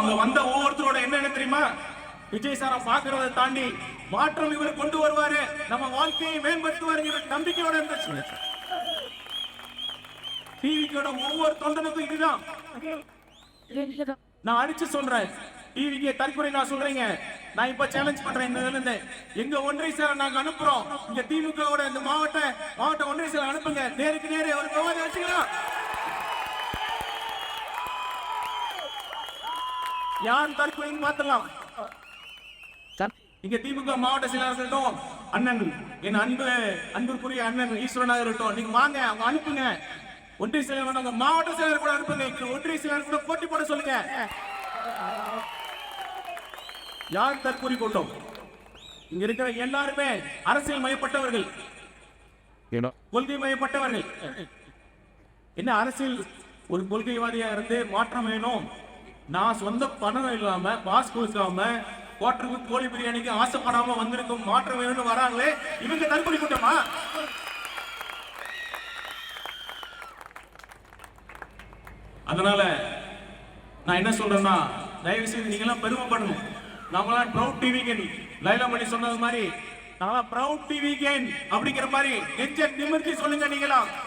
அங்க வந்த ஒவ்வொருத்தரோட என்ன தெரியுமா, விஜய் சாரை பாக்குறதை தாண்டி மாற்றம் இவர் கொண்டு வருவாரு, நம்ம வாழ்க்கையை மேம்படுத்துவாருங்கிற நம்பிக்கையோட இருந்துச்சு. டிவிக்கோட ஒவ்வொரு தொண்டனுக்கும் இதுதான் நான் அடிச்சு சொல்றேன். டிவிக்கு தற்கொலை நான் சொல்றீங்க, நான் இப்ப சேலஞ்ச் பண்றேன். இந்த இருந்து எங்க ஒன்றிய செயலர் நாங்க அனுப்புறோம். இங்க திமுகவோட இந்த மாவட்ட ஒன்றிய செயலர் அனுப்புங்க. நேருக்கு நேரே ஒரு விவாதம் வச்சுக்கலாம். யார் தற்கொலைன்னு மாத்தலாம். இங்க திமுக மாவட்ட செயலாளர்களும் அண்ணன் என் அன்புக்குரிய அண்ணன் ஈஸ்வரனாக இருக்கட்டும், நீங்க வாங்க, அவங்க அனுப்புங்க. ஒன்றிய செயலர் மாவட்ட செயலர் கூட அனுப்புங்க. ஒன்றிய செயலர் கூட போட்டி போட சொல்லுங்க. யார் தற்கொலை கூட்டம்? இங்க இருக்கிற எல்லாருமே அரசியல் மயப்பட்டவர்கள், கொள்கை மயப்பட்டவர்கள். என்ன அரசியல் ஒரு கொள்கைவாதியா இருந்து மாற்றம் வேணும், நான் சொந்த பணம் இல்லாம பாஸ் கொடுக்காம கோட்டருக்கு கோழி பிரியாணிக்கு ஆசைப்படாம வந்திருக்கும் மாற்றம் வேணும்னு வராங்களே, இவங்க தற்கொலை கூட்டமா? அதனால நான் என்ன சொல்றேன்னா, தயவு செய்து நீங்க எல்லாம் பெருமைப்படணும். நாமெல்லாம் ப்ரௌட் டிவி கேன், லைலா மணி சொன்னது மாதிரி நான் ப்ரௌட் டிவி கேன் அப்படிங்கிற மாதிரி நெஞ்ச நிமிர்த்தி சொல்லுங்க நீங்களா.